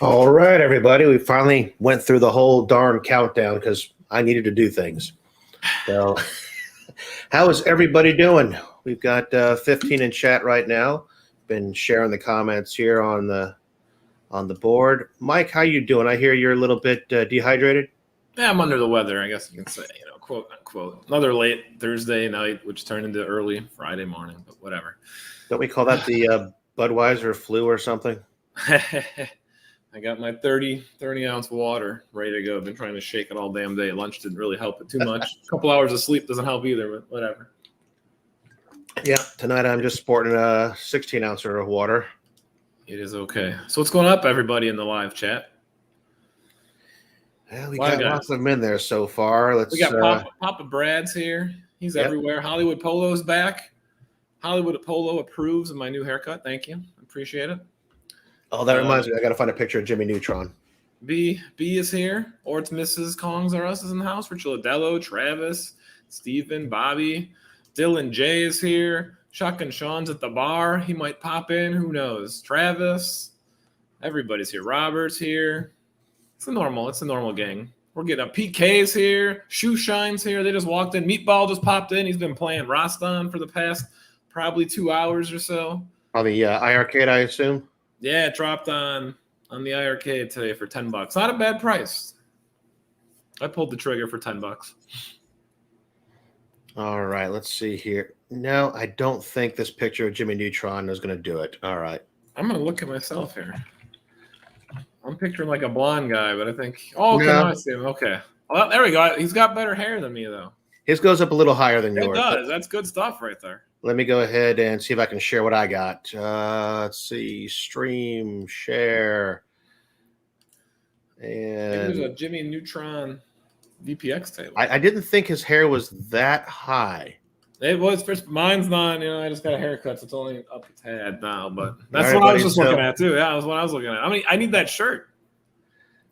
All right, everybody. We finally went through the whole darn countdown because I needed to do things. So, how is everybody doing? We've got 15 in chat right now. Been sharing the comments here on the board. Mike, how you doing? I hear you're a little bit dehydrated. Yeah, I'm under the weather, I guess you can say, quote unquote. Another late Thursday night, which turned into early Friday morning, but whatever. Don't we call that the Budweiser flu or something? I got my 30-ounce water ready to go. I've been trying to shake it all damn day. Lunch didn't really help it too much. A couple hours of sleep doesn't help either, but whatever. Yeah, tonight I'm just sporting a 16-ouncer of water. It is okay. So what's going up, everybody in the live chat? Yeah, we got lots of them in there so far. We got Papa Brad's here. He's everywhere. Hollywood Polo's back. Hollywood Polo approves of my new haircut. Thank you. Appreciate it. Oh, that reminds me. I got to find a picture of Jimmy Neutron. B is here. Or it's Mrs. Kongs or Us is in the house. Richard Travis, Stephen, Bobby. Dylan J is here. Chuck and Sean's at the bar. He might pop in. Who knows? Travis. Everybody's here. Robert's here. It's a normal gang. We're getting a PK's here. Shoe Shine's here. They just walked in. Meatball just popped in. He's been playing Raskull for the past probably 2 hours or so. On the iArcade, I assume? Yeah, it dropped on the iArcade today for $10. Not a bad price. I pulled the trigger for $10. All right, let's see here. No, I don't think this picture of Jimmy Neutron is going to do it. All right. I'm going to look at myself here. I'm picturing like a blonde guy, but I think – oh, okay, no. I see him. Okay. Well, there we go. He's got better hair than me, though. His goes up a little higher than yours. It does. That's good stuff right there. Let me go ahead and see if I can share what I got. Let's see. Stream, share. And maybe there's a Jimmy Neutron VPX table. I didn't think his hair was that high. It was first. Mine's not. I just got a haircut, so it's only up a tad now. But that's what I was just looking at too. Yeah, that was what I was looking at. I mean, I need that shirt.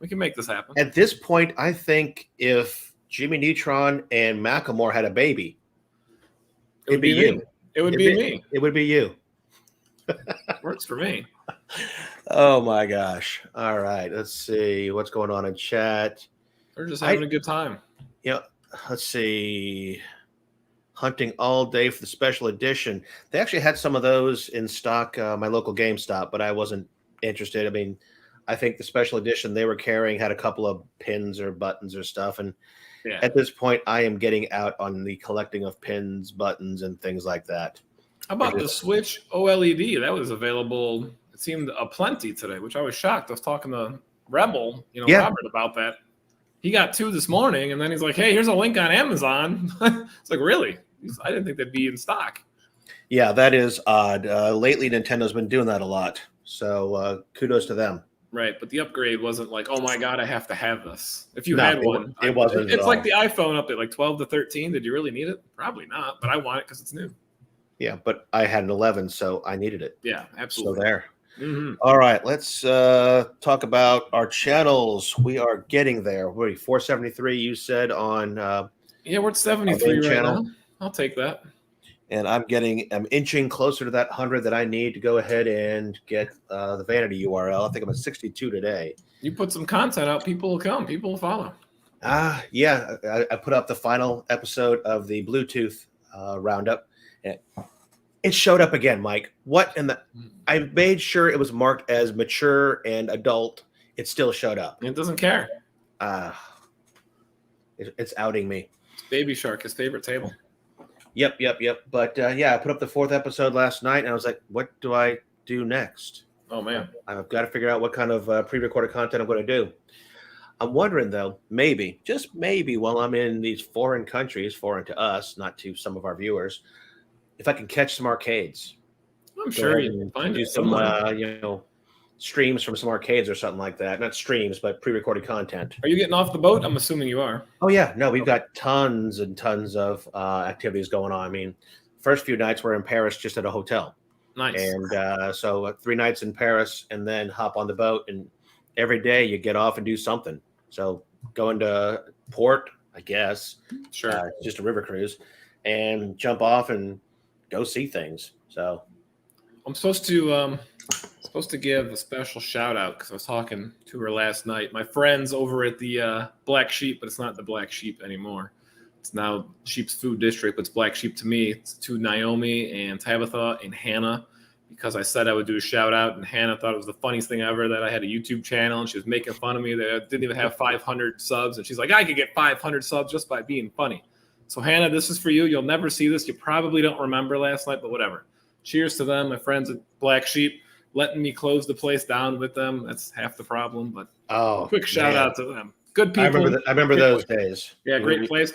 We can make this happen. At this point, I think if Jimmy Neutron and Macklemore had a baby, it'd be you. It would be me. It would be you. Works for me. Oh my gosh. All right. Let's see what's going on in chat. We're just having a good time. Yeah. Let's see. Hunting all day for the special edition. They actually had some of those in stock, my local GameStop, but I wasn't interested. I mean, I think the special edition they were carrying had a couple of pins or buttons or stuff. And at this point, I am getting out on the collecting of pins, buttons, and things like that. How about the Switch OLED? That was available, it seemed, aplenty today, which I was shocked. I was talking to Rebel, Robert, about that. He got 2 this morning, and then he's like, hey, here's a link on Amazon. It's like, really? I didn't think they'd be in stock. Yeah, that is odd. Lately, Nintendo's been doing that a lot. So kudos to them. Right, but the upgrade wasn't like, oh my God, I have to have this. If you had one, it wasn't. It's like the iPhone update, like 12 to 13. Did you really need it? Probably not, but I want it because it's new. Yeah, but I had an 11, so I needed it. Yeah, absolutely. So there. Mm-hmm. All right, let's talk about our channels. We are getting there. What are you, 473? You said on. Yeah, we're at 73 right now. I'll take that. And I'm inching closer to that 100 that I need to go ahead and get the vanity URL. I think I'm at 62 today. You put some content out, people will come. People will follow. Yeah. I put up the final episode of the Bluetooth roundup. And it showed up again, Mike. What in the? I made sure it was marked as mature and adult. It still showed up. It doesn't care. It's outing me. It's Baby Shark, his favorite table. Yep. But I put up the 4th episode last night, and I was like, what do I do next? Oh, man. I've got to figure out what kind of pre-recorded content I'm going to do. I'm wondering, though, maybe, just maybe, while I'm in these foreign countries, foreign to us, not to some of our viewers, if I can catch some arcades. I'm sure you can find do some, streams from some arcades or something like that. Not streams, but pre-recorded content. Are you getting off the boat? I'm assuming you are. Oh, yeah. No, we've got tons and tons of activities going on. I mean, first few nights we're in Paris just at a hotel. Nice. And so 3 nights in Paris and then hop on the boat. And every day you get off and do something. So going to port, I guess. Sure. Just a river cruise. And jump off and go see things. So I'm supposed to give a special shout out because I was talking to her last night. My friends over at the Black Sheep, but it's not the Black Sheep anymore. It's now Sheep's Food District, but it's Black Sheep to me. It's to Naomi and Tabitha and Hannah, because I said I would do a shout out, and Hannah thought it was the funniest thing ever that I had a YouTube channel, and she was making fun of me that I didn't even have 500 subs, and she's like, I could get 500 subs just by being funny. So Hannah, this is for you. You'll never see this. You probably don't remember last night, but whatever. Cheers to them, my friends at Black Sheep, letting me close the place down with them. That's half the problem, but quick shout out to them. Good people. I remember those days. Yeah, great place.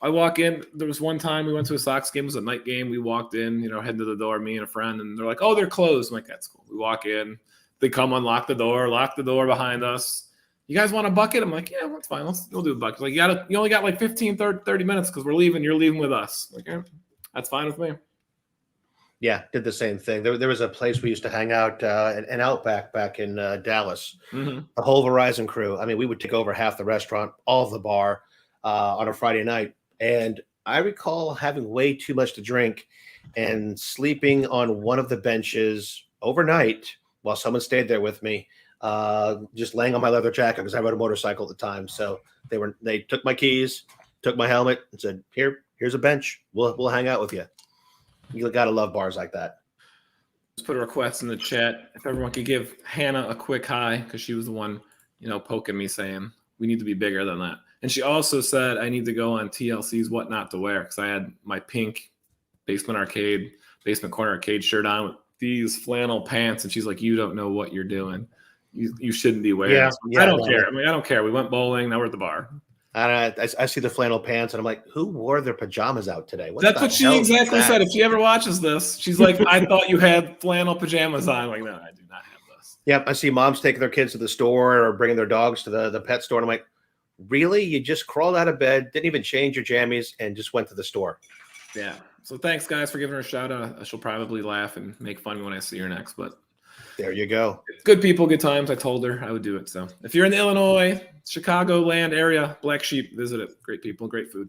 I walk in. There was one time we went to a Sox game. It was a night game. We walked in, heading to the door, me and a friend, and they're like, oh, they're closed. I'm like, that's cool. We walk in. They come unlock the door, lock the door behind us. You guys want a bucket? I'm like, yeah, that's fine. We'll do a bucket. Like, you only got like 15, 30 minutes because we're leaving. You're leaving with us. Like, yeah, that's fine with me. Yeah, did the same thing. There was a place we used to hang out, an Outback back in Dallas. Mm-hmm. The whole Verizon crew. I mean, we would take over half the restaurant, all of the bar on a Friday night. And I recall having way too much to drink and sleeping on one of the benches overnight while someone stayed there with me, just laying on my leather jacket because I rode a motorcycle at the time. So they took my keys, took my helmet, and said, here's a bench. We'll hang out with you. You got to love bars like that. Just put a request in the chat. If everyone could give Hannah a quick hi, because she was the one, poking me saying we need to be bigger than that. And she also said I need to go on TLC's What Not to Wear, because I had my pink basement corner arcade shirt on with these flannel pants, and she's like, you don't know what you're doing. You shouldn't be wearing this. I don't care. I don't care. We went bowling. Now we're at the bar. I see the flannel pants, and I'm like, who wore their pajamas out today? That's what she exactly said. If she ever watches this, she's like, I thought you had flannel pajamas on. I'm like, no, I do not have this. Yeah, I see moms taking their kids to the store or bringing their dogs to the pet store, and I'm like, really? You just crawled out of bed, didn't even change your jammies, and just went to the store? Yeah. So thanks, guys, for giving her a shout out. She'll probably laugh and make fun when I see her next, but there you go. Good people, good times. I told her I would do it. So if you're in the Illinois, Chicagoland area, Black Sheep, visit it. Great people, great food.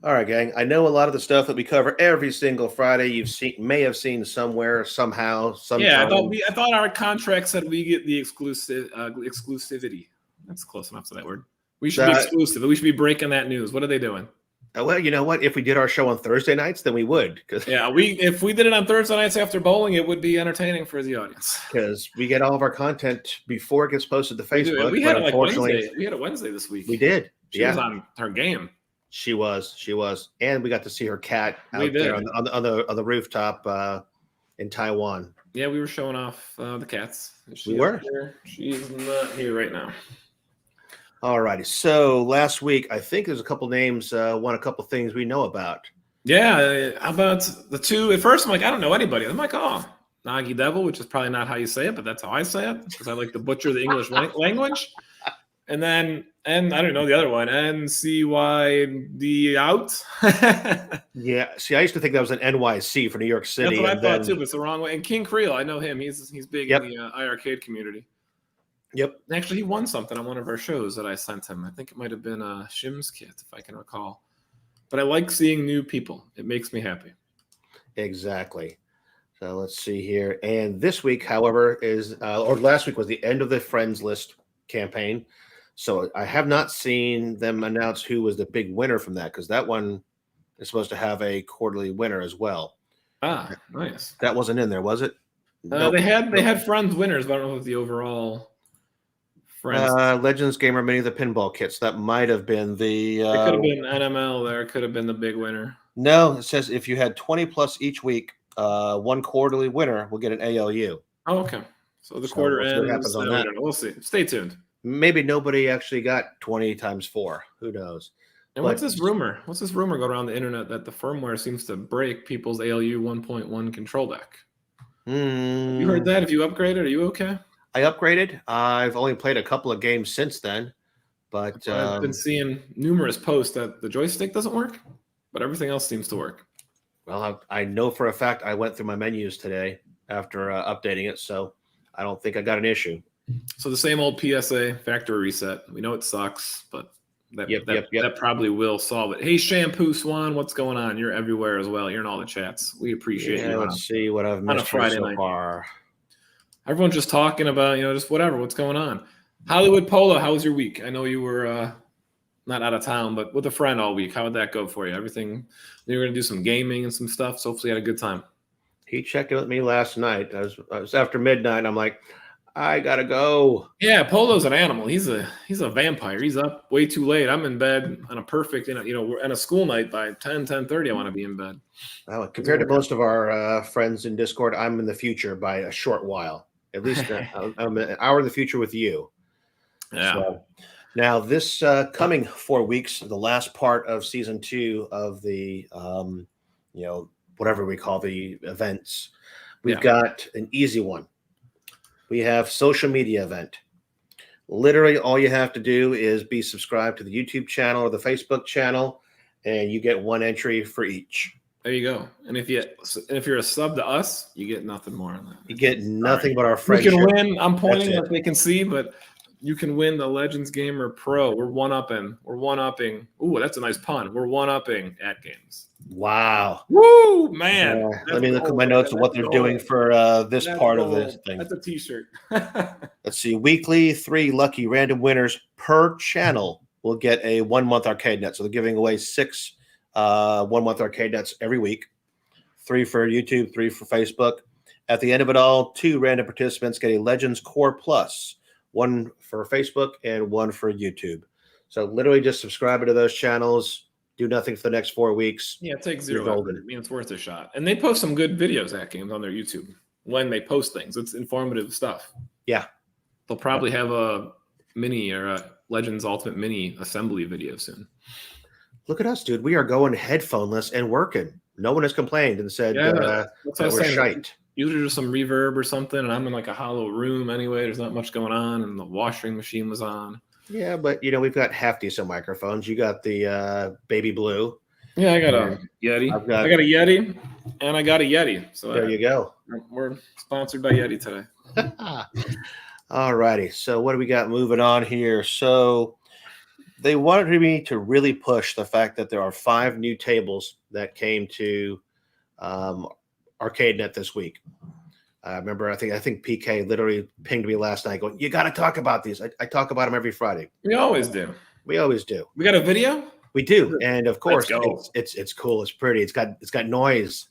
All right, gang. I know a lot of the stuff that we cover every single Friday may have seen somewhere, somehow, sometime. Yeah, I thought our contract said we get the exclusivity. That's close enough to that word. We should be exclusive. We should be breaking that news. What are they doing? Well, you know what? If we did our show on Thursday nights, then we would. If we did it on Thursday nights after bowling, it would be entertaining for the audience. Because we get all of our content before it gets posted to Facebook. We had it like Wednesday. We had it Wednesday this week. We did. She was on her game. She was, and we got to see her cat out there on the rooftop in Taiwan. Yeah, we were showing off the cats. We were. She's not here right now. All righty. So last week, I think there's a couple names won a couple things we know about. Yeah, how about the two? At first, I'm like, I don't know anybody. I'm like, oh, Nagi Devil, which is probably not how you say it, but that's how I say it because I like to butcher the English language. And then, I don't know the other one, NCYD out. Yeah. See, I used to think that was an NYC for New York City. That's what I thought too, but it's the wrong way. And King Creole, I know him. He's big in the iArcade community. Yep. Actually, he won something on one of our shows that I sent him. I think it might have been a Shim's kit, if I can recall. But I like seeing new people. It makes me happy. Exactly. So let's see here. And this week, however, or last week was the end of the Friends List campaign. So I have not seen them announce who was the big winner from that, because that one is supposed to have a quarterly winner as well. Ah, nice. That wasn't in there, was it? Nope. They had Friends winners, but I don't know if the overall Friends. Legends Gamer Mini, the pinball kits. That might have been the. It could have been NML there. It could have been the big winner. No, it says if you had 20 plus each week, one quarterly winner will get an ALU. Oh, okay. So the quarter ends. Happens on that. We'll see. Stay tuned. Maybe nobody actually got 20 times 4. Who knows? And what's this rumor? What's this rumor going around the internet that the firmware seems to break people's ALU 1.1 control deck? You heard that? If you upgraded, are you okay? I upgraded. I've only played a couple of games since then, but I've been seeing numerous posts that the joystick doesn't work, but everything else seems to work. Well, I know for a fact I went through my menus today after updating it, so I don't think I got an issue. So the same old PSA factory reset. We know it sucks, but that probably will solve it. Hey, Shampoo Swan, what's going on? You're everywhere as well. You're in all the chats. We appreciate you. Let's see what I've missed so far. Everyone's just talking about, just whatever. What's going on? Hollywood Polo, how was your week? I know you were not out of town, but with a friend all week. How would that go for you? Everything. You were going to do some gaming and some stuff. So hopefully you had a good time. He checked in with me last night. I was after midnight. I'm like, I gotta go. Yeah, Polo's an animal. He's a vampire. He's up way too late. I'm in bed on a perfect, we're on a school night by 10:30. I want to be in bed. Well, compared to most of our friends in Discord, I'm in the future by a short while. At least I'm an hour in the future with you. Yeah. So, now this coming 4 weeks, the last part of season 2 of the whatever we call the events, we've got an easy one. We have social media event. Literally, all you have to do is be subscribed to the YouTube channel or the Facebook channel, and you get 1 entry for each. There you go. And if you're a sub to us, you get nothing more on that. You get nothing but our friendship. You can win. I'm pointing like they can see, but you can win the Legends Gamer Pro. We're one-upping. Ooh, that's a nice pun. We're one-upping AtGames. Wow. Woo, man. Let me look at my notes of what they're doing for this part of this thing. That's a t-shirt. Let's see. Weekly, 3 lucky random winners per channel will get a 1-month ArcadeNet. So they're giving away 6 1-month ArcadeNets every week. 3 for YouTube, 3 for Facebook. At the end of it all, 2 random participants get a Legends Core Plus. 1 for Facebook and 1 for YouTube. So literally just subscribe to those channels. Do nothing for the next 4 weeks. Yeah, it takes 0 effort. I mean, it's worth a shot. And they post some good videos, AtGames, on their YouTube when they post things. It's informative stuff. Yeah. They'll probably have a mini or a Legends Ultimate Mini assembly video soon. Look at us, dude. We are going headphoneless and working. No one has complained and said that we're shite. Usually there's some reverb or something, and I'm in like a hollow room anyway. There's not much going on, and the washing machine was on. Yeah, but we've got half decent microphones. You got the baby blue. Yeah, I got a Yeti. I got a Yeti, and I got a Yeti. So there you go. We're sponsored by Yeti today. All righty. So what do we got moving on here? So they wanted me to really push the fact that there are 5 new tables that came to ArcadeNet this week. I remember, I think PK literally pinged me last night going, you got to talk about these. I talk about them every Friday. We always do. We always do. We got a video? We do. And of course, it's cool. It's pretty. It's got noise.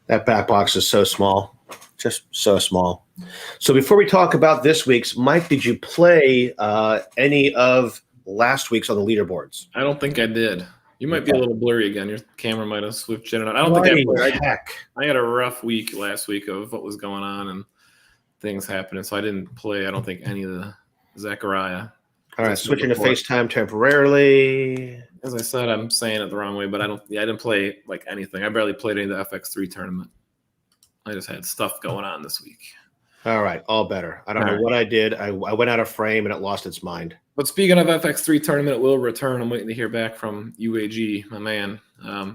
That back box is so small, just so small. So before we talk about this week's, Mike, did you play any of last week's on the leaderboards? I don't think I did. You might be a little blurry again. Your camera might have switched in and out. I don't think I played. I had a rough week last week of what was going on and things happening, so I didn't play, I don't think, any of the Zechariah. All right, switching to FaceTime temporarily. As I said, I'm saying it the wrong way, but I didn't play like anything. I barely played any of the FX3 tournament. I just had stuff going on this week. All right, all better. I don't know what I did. I went out of frame and it lost its mind. But speaking of FX3 tournament, it will return. I'm waiting to hear back from UAG, my man,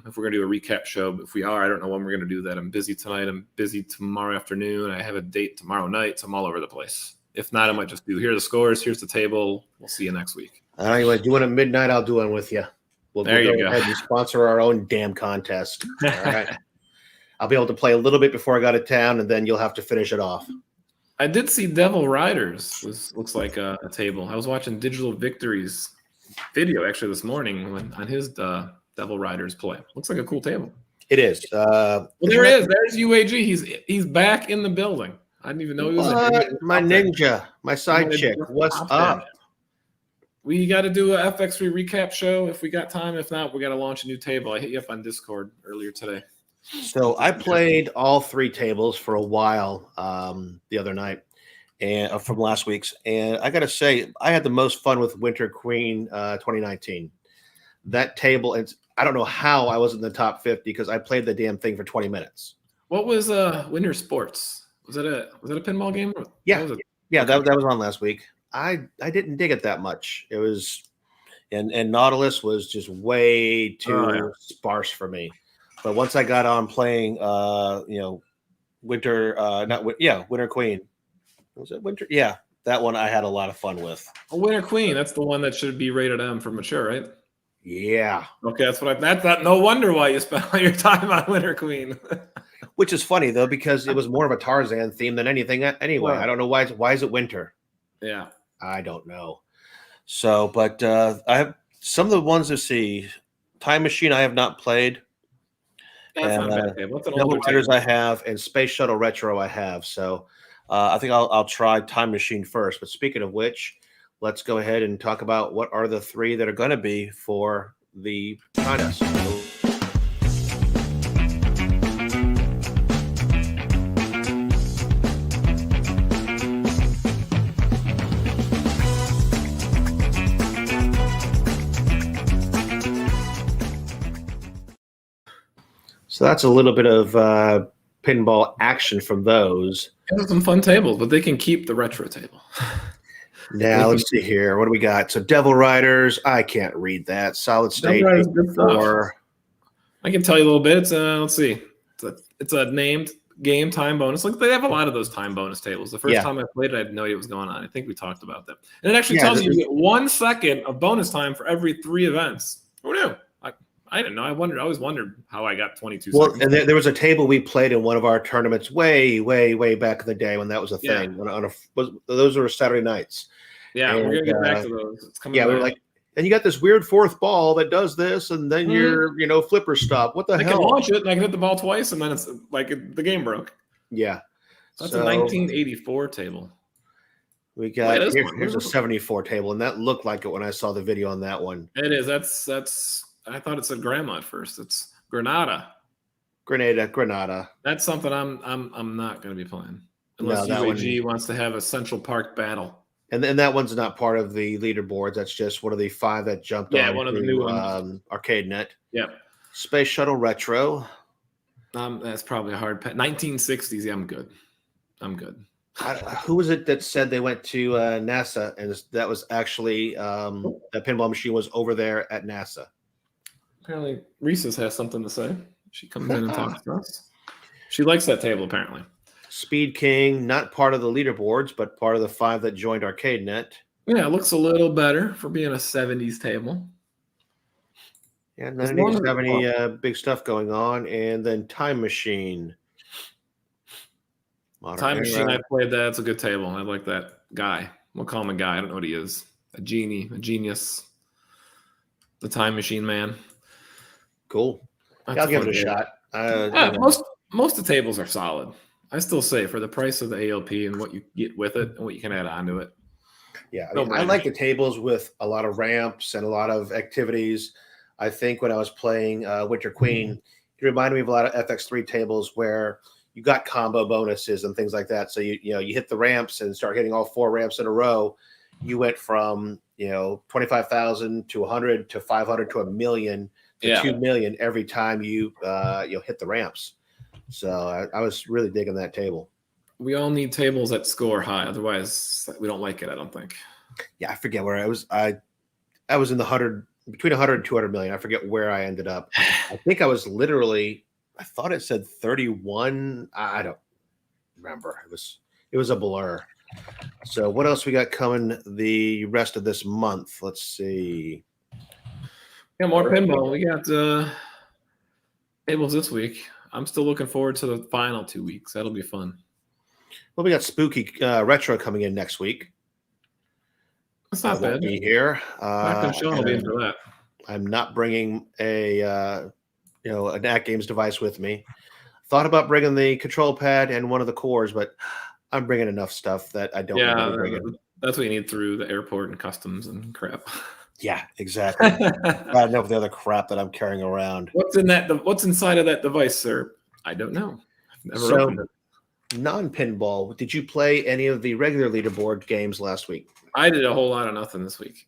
if we're going to do a recap show. But if we are, I don't know when we're going to do that. I'm busy tonight. I'm busy tomorrow afternoon. I have a date tomorrow night, so I'm all over the place. If not, I might just do, here are the scores, here's the table. We'll see you next week. Anyway, doing it midnight, I'll do one with you. We'll go ahead and sponsor our own damn contest. All right. I'll be able to play a little bit before I go to town, and then you'll have to finish it off. I did see Devil Riders. Looks like a table. I was watching Digital Victory's video actually this morning on his Devil Riders play. Looks like a cool table. It is. Well, there he is. There's UAG. He's back in the building. I didn't even know he was there. My ninja, my side chick. What's up? We got to do a FX3 recap show if we got time. If not, we got to launch a new table. I hit you up on Discord earlier today. So I played all 3 tables for a while the other night, and from last week's. And I got to say, I had the most fun with Winter Queen 2019. That table, and I don't know how I was in the top 50 because I played the damn thing for 20 minutes. What was Winter Sports? Was it a pinball game? Yeah, that was on last week. I didn't dig it that much. It was and Nautilus was just way too Oh, yeah. sparse for me. But once I got on playing, Winter, Winter Queen. Was it Winter? Yeah, that one I had a lot of fun with. Winter Queen. That's the one that should be rated M for mature, right? Yeah. Okay, that's what that's that. No wonder why you spent all your time on Winter Queen. Which is funny though, because it was more of a Tarzan theme than anything anyway. Right. I don't know why is it winter? Yeah. I don't know. So, but I have some of the ones to see. Time Machine I have not played. That's And not a bad table. That's an Double older Riders table. I have, and Space Shuttle Retro I have. So I think I'll try Time Machine first. But speaking of which, let's go ahead and talk about what are the 3 that are going to be for the contest. So that's a little bit of pinball action from those. Those are some fun tables, but they can keep the retro table. Now let's see here. What do we got? So Devil Riders, I can't read that. Solid State Devil Riders is good stuff. 4. I can tell you a little bit. It's let's see. It's a named game time bonus. Like they have a lot of those time bonus tables. The first time I played it, I had no idea what was going on. I think we talked about that. And it actually tells you get 1 second of bonus time for every 3 events. Who knew? I didn't know. I always wondered how I got 22 seconds. Well, and there was a table we played in one of our tournaments way, way, way back in the day when that was a thing. Those were Saturday nights. Yeah, and we're gonna get back to those. It's coming. Yeah, we're like, and you got this weird 4th ball that does this, and then your flipper stop. What the hell? I can launch it, and I can hit the ball twice, and then it's like the game broke. Yeah, that's a 1984 table. We got here's a 74 table, and that looked like it when I saw the video on that one. It is. That's. I thought it said grandma at first. It's Granada. That's something I'm not going to be playing unless UAG wants to have a Central Park battle. And that one's not part of the leaderboards. That's just one of the 5 that jumped on. Yeah, one of the new ones. ArcadeNet. Yep. Space Shuttle Retro. That's probably a hard 1960s. Yeah, I'm good. Who was it that said they went to NASA, and that was actually that pinball machine was over there at NASA? Apparently, Reese's has something to say. She comes in and talks to us. She likes that table, apparently. Speed King, not part of the leaderboards, but part of the 5 that joined ArcadeNet. Yeah, it looks a little better for being a 70s table. Yeah, 1970, big stuff going on. And then Time Machine. Machine, I played that. It's a good table. I like that guy. We'll call him a guy. I don't know what he is. A genie, a genius. The Time Machine man. Cool. I'll give it a shot. Most of the tables are solid. I still say for the price of the ALP and what you get with it and what you can add onto it. Yeah, I like the tables with a lot of ramps and a lot of activities. I think when I was playing Winter Queen, it reminded me of a lot of FX3 tables where you got combo bonuses and things like that. So you hit the ramps and start hitting all 4 ramps in a row. You went from 25,000 to 100 to 500 to 1 million. To 2 million every time you hit the ramps. So I was really digging that table. We all need tables that score high, otherwise we don't like it. I don't think. Yeah, I forget where I was. I was in the between 100 and 200 million. I forget where I ended up. I think I was literally. I thought it said 31. I don't remember. It was a blur. So what else we got coming the rest of this month? Let's see. Yeah, more pinball. We got tables this week. I'm still looking forward to the final 2 weeks. That'll be fun. Well, we got Spooky Retro coming in next week. That's not bad. Be here. Sean will be in for that. I'm not bringing an AtGames device with me. Thought about bringing the control pad and one of the cores, but I'm bringing enough stuff that I don't. Yeah, that's what you need through the airport and customs and crap. Yeah, exactly. I know the other crap that I'm carrying around. What's inside of that device, sir? I don't know. I've never opened it. Non-pinball, did you play any of the regular leaderboard games last week? I did a whole lot of nothing this week.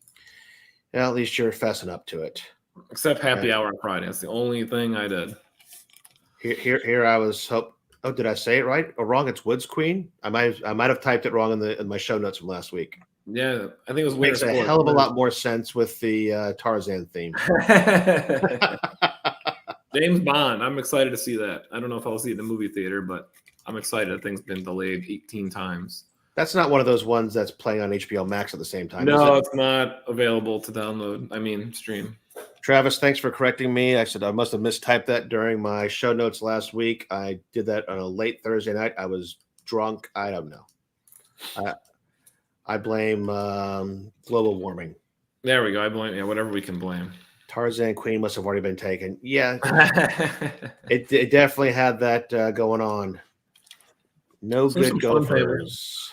Well, at least you're fessing up to it. Except happy hour on Friday. That's the only thing I did. Here I was. Oh, did I say it right or wrong? It's Woods Queen. I might have typed it wrong in my show notes from last week. Yeah, I think it was Winter Makes a Sports. hell of a lot more sense with the Tarzan theme. James Bond. I'm excited to see that. I don't know if I'll see it in the movie theater, but I'm excited. That thing's been delayed 18 times. That's not one of those ones that's playing on HBO Max at the same time. No, it's not available to download. I mean, stream. Travis, thanks for correcting me. I said I must have mistyped that during my show notes last week. I did that on a late Thursday night. I was drunk. I don't know. I blame global warming. There we go. I blame whatever we can blame. Tarzan Queen must have already been taken. Yeah, it definitely had that going on. No good Gophers.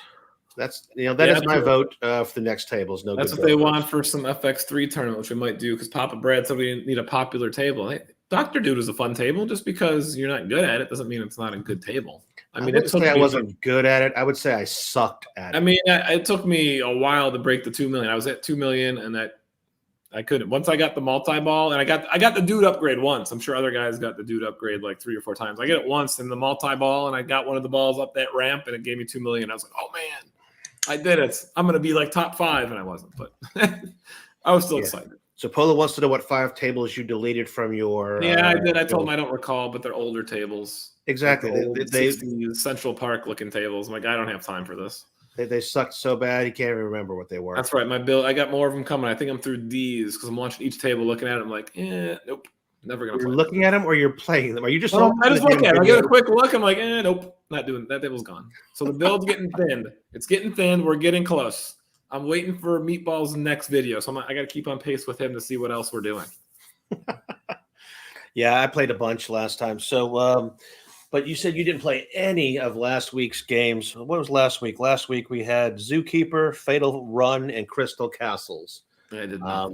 That's that is my vote for the next tables. No, that's good what they Gophers. want for some FX3 tournament, which we might do because Papa Brad said we need a popular table. Hey, Dr. Dude is a fun table. Just because you're not good at it doesn't mean it's not a good table. I mean, I wasn't good at it. I would say I sucked at it. I mean, it took me a while to break the 2 million. I was at 2 million, and that I couldn't. Once I got the multi-ball, and I got the dude upgrade once. I'm sure other guys got the dude upgrade like 3 or 4 times. I get it once in the multi-ball, and I got one of the balls up that ramp, and it gave me 2 million. I was like, oh man, I did it. I'm gonna be like top 5, and I wasn't, but I was still excited. So Polo wants to know what 5 tables you deleted from your. Yeah, I did. I told him I don't recall, but they're older tables. Exactly. Like they Central Park looking tables. I'm like, I don't have time for this. They sucked so bad he can't even remember what they were. That's right. My bill. I got more of them coming. I think I'm through D's because I'm watching each table, looking at them. I'm like, nope, never gonna. You're looking at them or you're playing them? Are you just? I just look at them. I get a quick look. I'm like, nope, not doing that. Table's gone. So the build's getting thinned. It's getting thin. We're getting close. I'm waiting for Meatball's next video, so I got to keep on pace with him to see what else we're doing. Yeah, I played a bunch last time. So, but you said you didn't play any of last week's games. What was last week? Last week we had Zookeeper, Fatal Run, and Crystal Castles. I did not.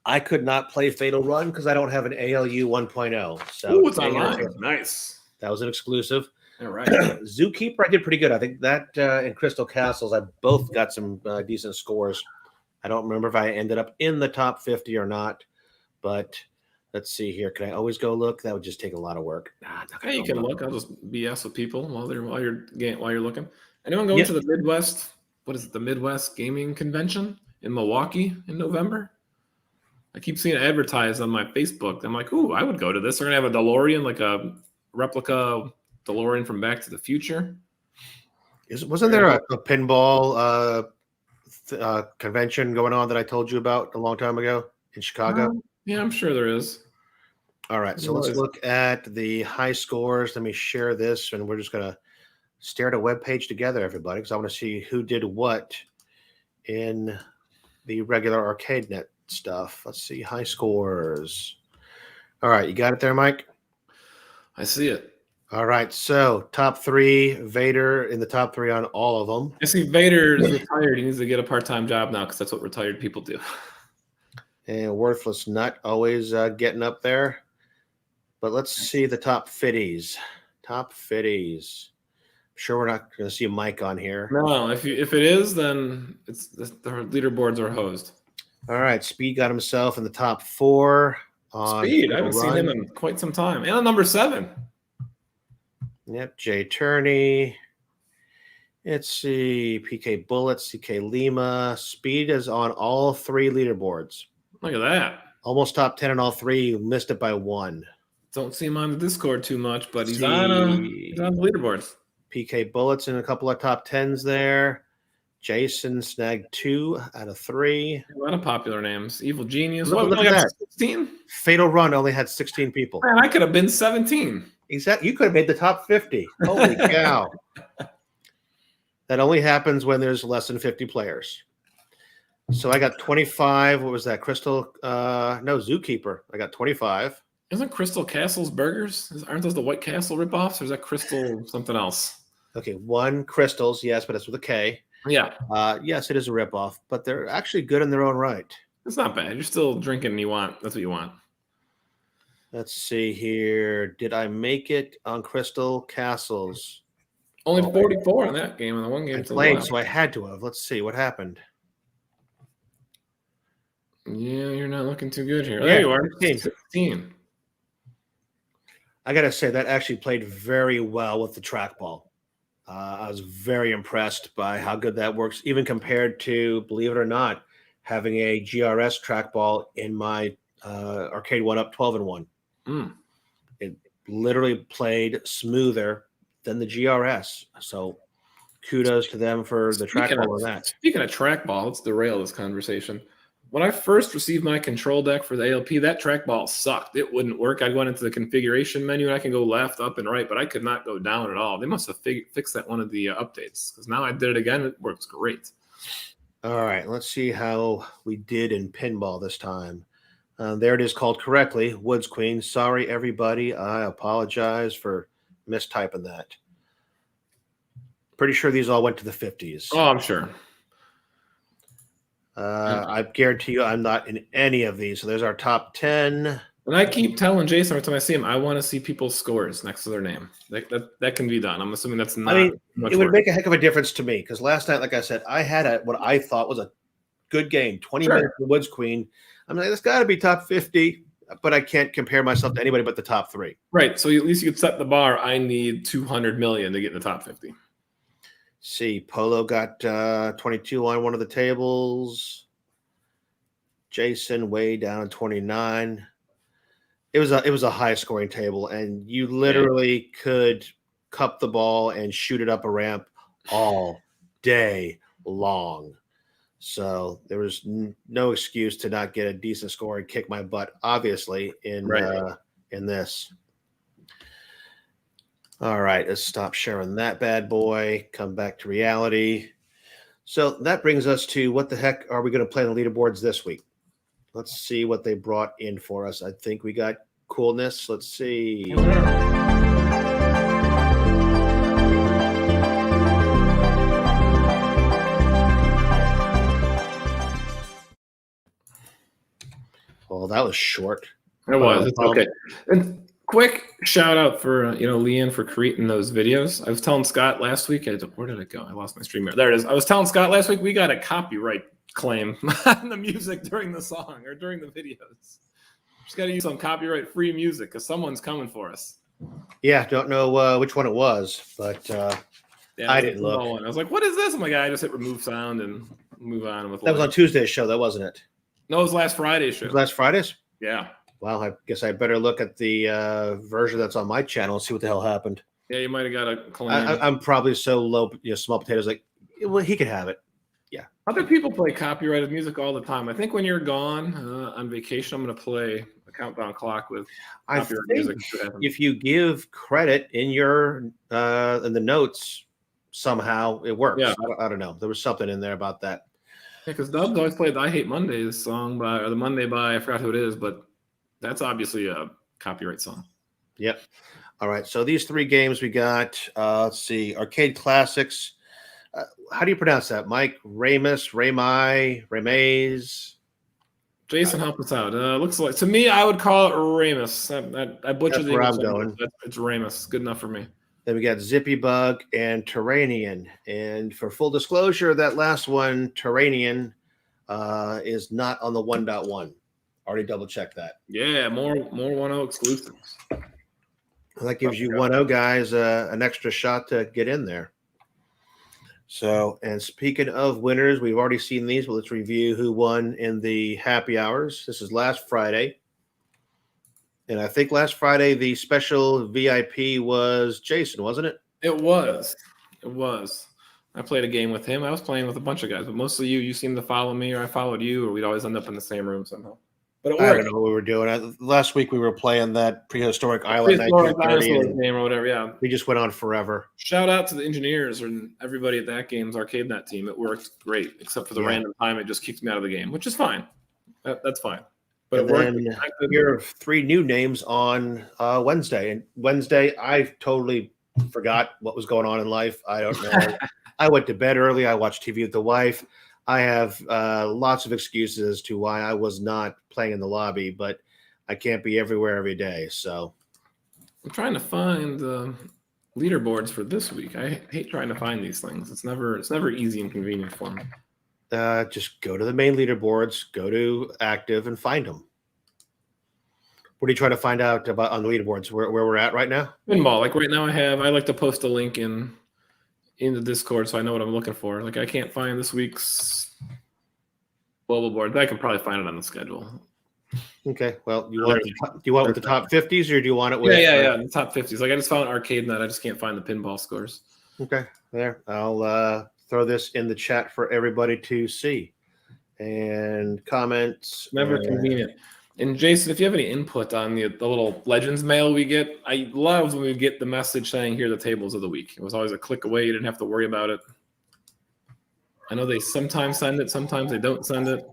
I could not play Fatal Run because I don't have an ALU 1.0. So it's online. Nice. That was an exclusive. All right. Zookeeper, I did pretty good. I think that and Crystal Castles, I both got some decent scores. I don't remember if I ended up in the top 50 or not, but let's see here. Can I always go look? That would just take a lot of work. You can look. I'll just BS with people while you're looking. Anyone going to the Midwest? What is it? The Midwest Gaming Convention in Milwaukee in November? I keep seeing it advertised on my Facebook. I'm like, ooh, I would go to this. They're gonna have a DeLorean, like a replica DeLorean from Back to the Future. Wasn't there a pinball convention going on that I told you about a long time ago in Chicago? Yeah, I'm sure there is. All right, so let's look at the high scores. Let me share this, and we're just going to stare at a web page together, everybody, because I want to see who did what in the regular ArcadeNet stuff. Let's see, high scores. All right, you got it there, Mike? I see it. All right, so top 3, Vader in the top 3 on all of them. I see Vader is retired. He needs to get a part-time job now because that's what retired people do. And Worthless Nut always getting up there. But let's see the top 50s. Top 50s. Sure, we're not going to see Mike on here. No, if it is, then the leaderboards are hosed. All right, Speed got himself in the top 4. Speed, I haven't seen him in quite some time. And on number 7. Yep, Jay Turney. Let's see, PK Bullets, CK Lima. Speed is on all 3 leaderboards. Look at that. Almost top 10 on all 3. You missed it by 1. Don't see him on the Discord too much, but he's on the leaderboards. PK Bullets in a couple of top 10s there. Jason snagged 2 out of 3. A lot of popular names. Evil Genius. Look at that. 16? Fatal Run only had 16 people. Man, I could have been 17. Exactly. You could have made the top 50. Holy cow. That only happens when there's less than 50 players. So I got 25. What was that? Crystal? No, Zookeeper. I got 25. Isn't Crystal Castle's burgers? Aren't those the White Castle ripoffs, or is that Crystal something else? Okay, 1 Crystals, yes, but it's with a K. Yeah. Yes, it is a ripoff, but they're actually good in their own right. It's not bad. You're still drinking and you want. That's what you want. Let's see here. Did I make it on Crystal Castles? Only 44 in that game, and the one game. I played, so I had to have. Let's see what happened. Yeah, you're not looking too good here. There you are. 16. I got to say, that actually played very well with the trackball. I was very impressed by how good that works, even compared to, believe it or not, having a GRS trackball in my Arcade 1-Up 12-in-1. Mm. It literally played smoother than the GRS. So kudos to them for the trackball on that. Speaking of trackball, let's derail this conversation. When I first received my control deck for the ALP, that trackball sucked. It wouldn't work. I'd go into the configuration menu and I can go left, up, and right, but I could not go down at all. They must have fixed that one of the updates, because now I did it again. It works great. All right, let's see how we did in pinball this time. There it is, called correctly, Woods Queen. Sorry, everybody. I apologize for mistyping that. Pretty sure these all went to the 50s. Oh, I'm sure. I guarantee you I'm not in any of these. So there's our top 10. And I keep telling Jason every time I see him, I want to see people's scores next to their name. That can be done. I'm assuming that's not. I mean, much it would work. make a heck of a difference to me, because last night, like I said, I had what I thought was a good game, 20 minutes for Woods Queen. I'm like, it's got to be top 50, but I can't compare myself to anybody but the top 3. Right. So at least you could set the bar. I need 200 million to get in the top 50. See, Polo got 22 on one of the tables. Jason way down at 29. It was a high scoring table, and you literally could cup the ball and shoot it up a ramp all day long. So there was no excuse to not get a decent score and kick my butt, obviously, in this. All right, let's stop sharing that bad boy. Come back to reality. So that brings us to, what the heck are we going to play on the leaderboards this week? Let's see what they brought in for us. I think we got coolness. Let's see. Well, that was short. It was. It's okay. And quick shout out for Leanne for creating those videos. I was telling Scott last week. Where did it go? I lost my streamer. There it is. I was telling Scott last week we got a copyright claim on the music during the song or during the videos. Just got to use some copyright-free music because someone's coming for us. Yeah, don't know which one it was, but I didn't look. I was like, "What is this?" I'm like, "I just hit remove sound and move on with." That was on Tuesday's show, though, wasn't it? No, it was last Friday's show. It was last Friday's? Yeah. Well, I guess I better look at the version that's on my channel and see what the hell happened. Yeah, you might have got a claim. I'm probably so low, small potatoes. Like, well, he could have it. Yeah. Other people play copyrighted music all the time. I think when you're gone on vacation, I'm going to play a countdown clock with copyrighted music. If you give credit in your in the notes, somehow it works. Yeah. I don't know. There was something in there about that. Yeah, because Dubs always played the "I Hate Mondays" song or the Monday by, I forgot who it is, but that's obviously a copyright song. Yep. All right. So these 3 games we got. Let's see. Arcade Classics. How do you pronounce that, Mike? Ramus, Ramays? Jason, help us out. Looks like, to me, I would call it Ramus. I butchered the English. I'm going. It's Ramus. Good enough for me. Then we got Zippy Bug and Terranian. And for full disclosure, that last one, Terranian, is not on the 1.1. Already double checked that. Yeah, more 1.0 exclusives. That gives you 1.0 guys an extra shot to get in there. So, and speaking of winners, we've already seen these, but let's review who won in the happy hours. This is last Friday. And I think last Friday, the special VIP was Jason, wasn't it? It was. I played a game with him. I was playing with a bunch of guys, but mostly you seemed to follow me, or I followed you, or we'd always end up in the same room somehow. But it worked. I don't know what we were doing. Last week we were playing that prehistoric island game or whatever. Yeah, we just went on forever. Shout out to the engineers and everybody at AtGames ArcadeNet team. It worked great, except for the random time it just kicked me out of the game, which is fine. That's fine. But it worked. Here are 3 new names on Wednesday. And Wednesday, I totally forgot what was going on in life. I don't know. I went to bed early. I watched TV with the wife. I have lots of excuses as to why I was not playing in the lobby, but I can't be everywhere every day. So I'm trying to find leaderboards for this week. I hate trying to find these things. It's never easy and convenient for me. Just go to the main leaderboards, go to active, and find them. What are you trying to find out about on the leaderboards? Where we're at right now? Pinball. Like right now, I like to post a link in in the Discord so I know what I'm looking for. Like, I can't find this week's Leaderboard, but I can probably find it on the schedule. Okay. Well, do you want with the top 50s or do you want it with? Yeah. The top 50s. Like, I just found ArcadeNet. I just can't find the pinball scores. Okay. There. I'll throw this in the chat for everybody to see. And comments. Never convenient. And Jason, if you have any input on the little Legends mail we get, I love when we get the message saying, here are the tables of the week. It was always a click away. You didn't have to worry about it. I know they sometimes send it. Sometimes they don't send it.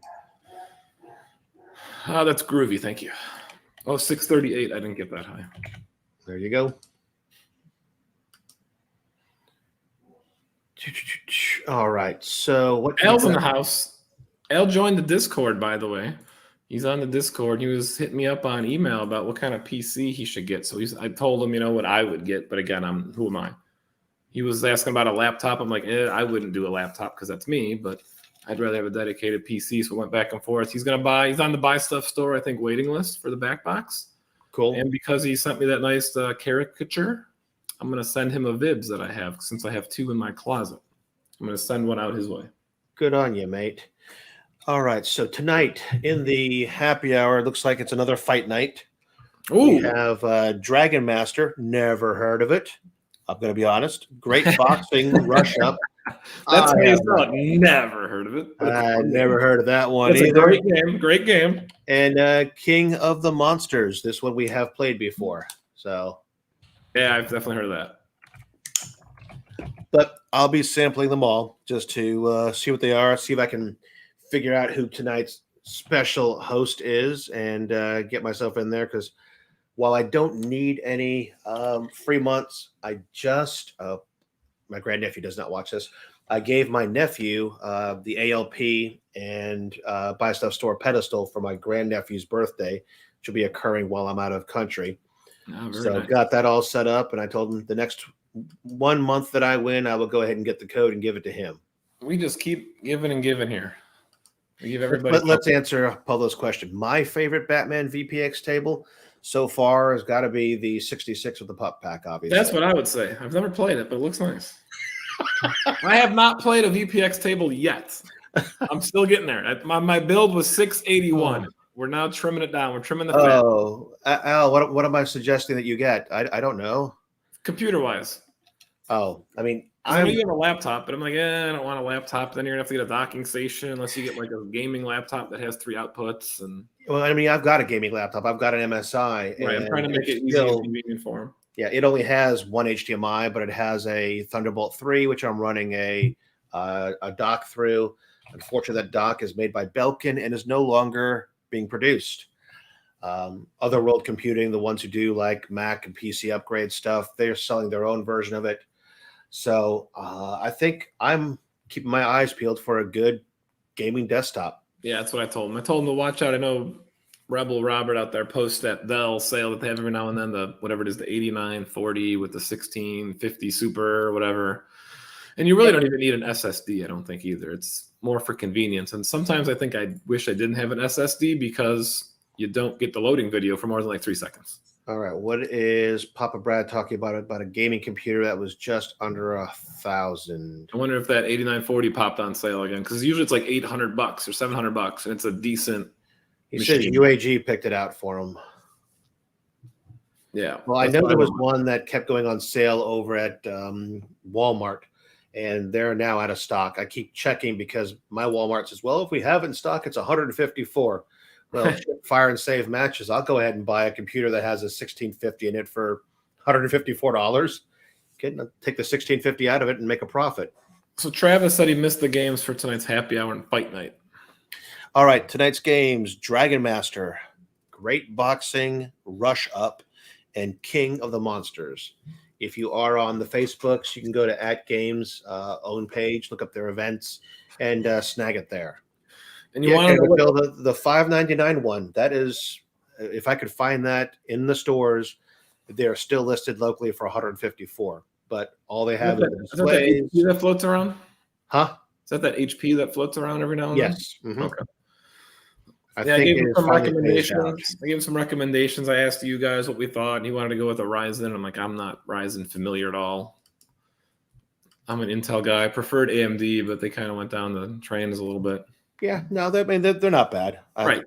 Oh, that's groovy. Thank you. Oh, 638. I didn't get that high. There you go. All right. So what? Al's in the house. Al joined the Discord, by the way. He's on the Discord. He was hitting me up on email about what kind of PC he should get. So I told him, what I would get. But again, who am I? He was asking about a laptop. I'm like, I wouldn't do a laptop because that's me. But I'd rather have a dedicated PC. So we went back and forth. He's on the Buy Stuff store, I think, waiting list for the back box. Cool. And because he sent me that nice caricature, I'm going to send him a Vibs that I have since I have 2 in my closet. I'm going to send one out his way. Good on you, mate. All right. So tonight in the happy hour, it looks like it's another fight night. Ooh. We have Dragon Master. Never heard of it. I'm going to be honest. Great boxing rush up. That's never heard of it. I never heard of that one either. Great game. And King of the Monsters. This one we have played before. So yeah, I've definitely heard of that. But I'll be sampling them all just to see what they are, see if I can figure out who tonight's special host is and get myself in there. Because while I don't need any free months, I just my grandnephew does not watch this. I gave my nephew the ALP and Buy Stuff Store pedestal for my grandnephew's birthday, which will be occurring while I'm out of country. Oh, so nice. Got that all set up, and I told him the next 1 month that I win, I will go ahead and get the code and give it to him. We just keep giving and giving here. We give everybody. Let's answer Paulo's question. My favorite Batman VPX table so far has got to be the 66 with the pup pack, obviously. That's what I would say. I've never played it, but it looks nice. I have not played a VPX table yet. I'm still getting there. My build was 681. We're now trimming it down. We're trimming the fat. Al, what am I suggesting that you get? I don't know. Computer-wise. Oh, I mean, I know you have a laptop, but I'm like, I don't want a laptop. Then you're going to have to get a docking station unless you get like a gaming laptop that has 3 outputs. Well, I mean, I've got a gaming laptop. I've got an MSI. Right, I'm trying to make it easy and convenient for him. Yeah, it only has one HDMI, but it has a Thunderbolt 3, which I'm running a dock through. Unfortunately, that dock is made by Belkin and is no longer being produced. Otherworld Computing, the ones who do like Mac and PC upgrade stuff, they're selling their own version of it. So I think I'm keeping my eyes peeled for a good gaming desktop. Yeah, that's what I told him. I told him to watch out. I know Rebel Robert out there posts that Dell sale that they have every now and then, the whatever it is, the 8940 with the 1650 Super or whatever. And you really don't even need an SSD, I don't think, either. It's more for convenience. And sometimes I think I wish I didn't have an SSD because you don't get the loading video for more than like 3 seconds. All right. What is Papa Brad talking about a gaming computer that was just under $1,000? I wonder if that 8940 popped on sale again, because usually it's like $800 or $700, and it's a decent He machine. says UAG picked it out for him. Yeah. Well, I know there was one that kept going on sale over at Walmart, and they're now out of stock. I keep checking because my Walmart says, well, if we have it in stock, it's $154. Well, fire and save matches. I'll go ahead and buy a computer that has a 1650 in it for $154. Take the 1650 out of it and make a profit. So Travis said he missed the games for tonight's happy hour and fight night. All right, tonight's games: Dragon Master, Great Boxing, Rush Up, and King of the Monsters. If you are on the Facebooks, you can go to AtGames own page, look up their events, and snag it there. And you want to know the $5.99 one. That is, if I could find that in the stores, they're still listed locally for $154. But all they have is that HP that floats around. Huh? Is that HP that floats around every now and then? Yes. Mm-hmm. Okay. I gave him some recommendations. I gave him some recommendations. I asked you guys what we thought, and he wanted to go with a Ryzen. I'm like, I'm not Ryzen familiar at all. I'm an Intel guy. I preferred AMD, but they kind of went down the trains a little bit. Yeah, no, they're not bad. Right.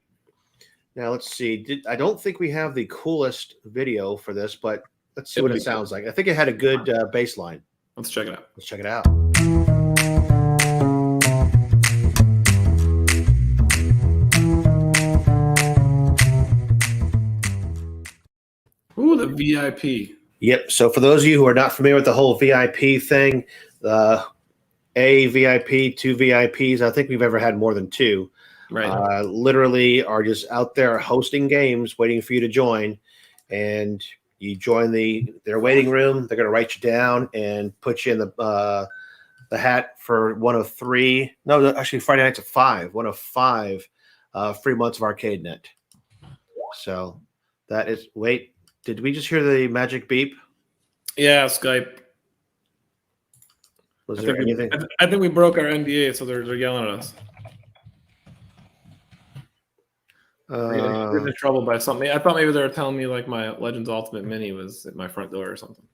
Now let's see. I don't think we have the coolest video for this, but let's see It'll what it be cool. sounds like. I think it had a good baseline. Let's check it out. Let's check it out. Ooh, the VIP. Yep. So for those of you who are not familiar with the whole VIP thing, a VIP, two VIPs, I think we've ever had more than two. Right. Literally are just out there hosting games, waiting for you to join, and you join their waiting room. They're going to write you down and put you in the hat for one of three. No, actually Friday nights at 5. One of 5 free months of ArcadeNet. So that is. Wait, did we just hear the magic beep? Yeah, Skype. Was there anything? I think we broke our NDA, so they're yelling at us. We're in trouble by something. I thought maybe they were telling me like my Legends Ultimate Mini was at my front door or something.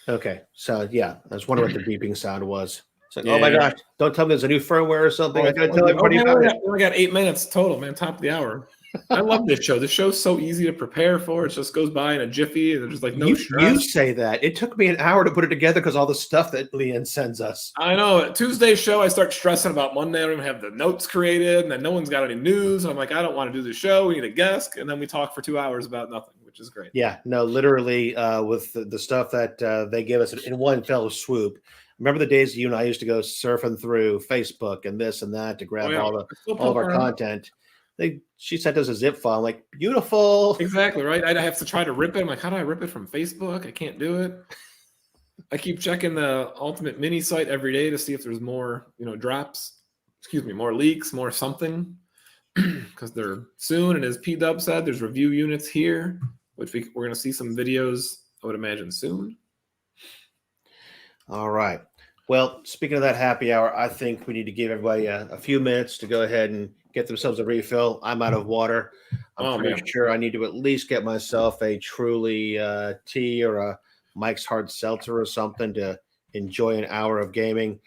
Okay, so yeah, I was wondering what the beeping sound was. It's like, oh my gosh, don't tell me there's a new firmware or something. I gotta tell everybody about it. We only got 8 minutes total, man. Top of the hour. I love this show. This show's so easy to prepare for. It just goes by in a jiffy. There's just like no stress. You say that. It took me an hour to put it together because all the stuff that Leanne sends us. I know. Tuesday's show, I start stressing about Monday. I don't even have the notes created, and then no one's got any news. And I'm like, I don't want to do the show. We need a guest. And then we talk for 2 hours about nothing, which is great. Yeah, no, literally with the stuff that they give us in one fell swoop. Remember the days you and I used to go surfing through Facebook and this and that to grab all of our content. She sent us a zip file. I'm like, beautiful. Exactly, right? I have to try to rip it. I'm like, how do I rip it from Facebook? I can't do it. I keep checking the Ultimate Mini site every day to see if there's more, drops. Excuse me, more leaks, more something. Because they're soon, and as P-Dub said, there's review units here, which we're going to see some videos, I would imagine, soon. All right. Well, speaking of that happy hour, I think we need to give everybody a few minutes to go ahead and get themselves a refill. I'm out of water. I'm pretty sure I need to at least get myself a Truly tea or a Mike's Hard Seltzer or something to enjoy an hour of gaming.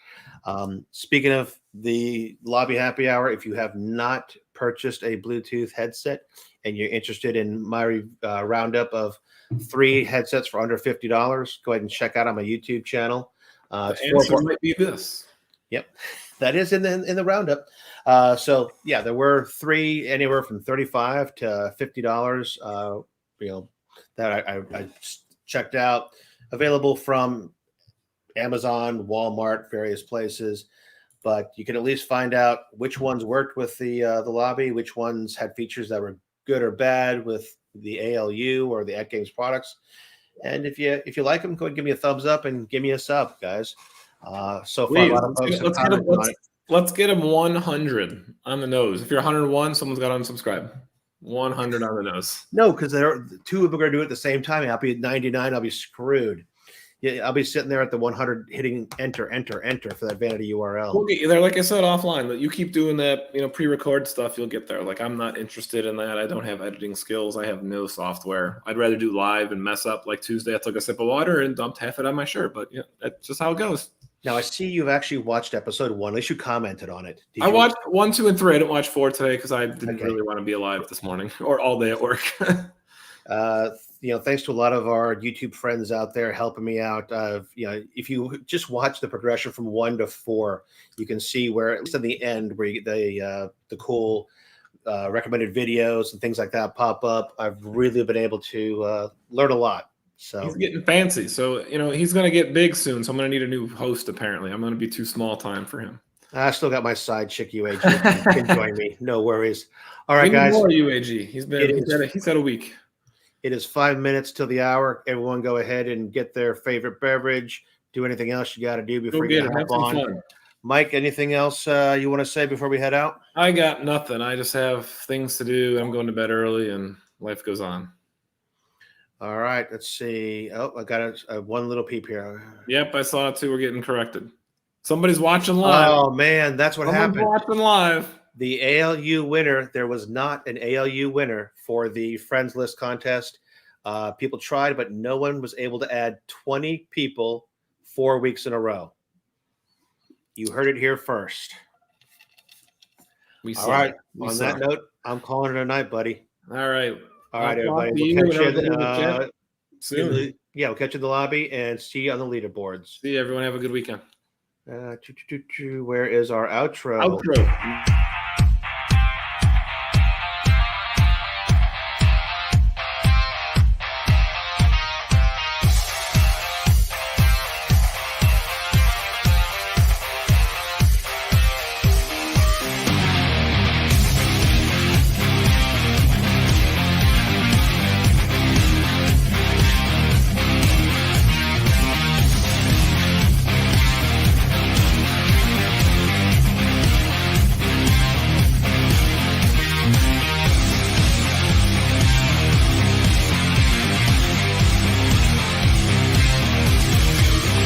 Speaking of the lobby happy hour, if you have not purchased a Bluetooth headset and you're interested in my roundup of 3 headsets for under $50, go ahead and check out on my YouTube channel. The answer might be this. Yep, that is in the roundup. So yeah, there were 3 anywhere from $35 to $50. That I checked out, available from Amazon, Walmart, various places. But you can at least find out which ones worked with the lobby, which ones had features that were good or bad with the ALU or the AtGames products. And if you like them, go ahead and give me a thumbs up and give me a sub, guys. So far, a lot of folks have commented on it. Let's get him 100 on the nose. If you're 101, someone's got to unsubscribe. 100 on the nose. No, because there are 2 of them are going to do it at the same time. I'll be at 99. I'll be screwed. Yeah, I'll be sitting there at the 100, hitting enter for that vanity URL. We'll get you there, like I said offline. You keep doing that, pre-record stuff, you'll get there. Like, I'm not interested in that. I don't have editing skills. I have no software. I'd rather do live and mess up. Like Tuesday, I took a sip of water and dumped half it on my shirt. But that's just how it goes. Now I see you've actually watched episode 1. At least you commented on it. I watched 1, 2, and 3. I didn't watch 4 today because I didn't really want to be alive this morning or all day at work. Thanks to a lot of our YouTube friends out there helping me out. If you just watch the progression from 1 to 4, you can see where, at least at the end, where the cool recommended videos and things like that pop up. I've really been able to learn a lot. So he's getting fancy. So, he's going to get big soon. So I'm going to need a new host, apparently. I'm going to be too small time for him. I still got my side chick, UAG. Can join me. No worries. All right, guys. More UAG. He's had a week. It is 5 minutes till the hour. Everyone go ahead and get their favorite beverage. Do anything else you got to do before you hop on. Fun. Mike, anything else you want to say before we head out? I got nothing. I just have things to do. I'm going to bed early and life goes on. All right. Let's see. Oh, I got one little peep here. Yep, I saw it too. We're getting corrected. Somebody's watching live. Oh, man. That's what happened. Watching live. The ALU winner, there was not an ALU winner for the Friends List contest. People tried, but no one was able to add 20 people 4 weeks in a row. You heard it here first. We All suck. right. We On suck. that note, I'm calling it a night, buddy. All right. All right, everybody. We'll We'll catch you everybody in the chat soon. we'll catch you in the lobby and see you on the leaderboards. See you, everyone. Have a good weekend. Where is our outro? Outro.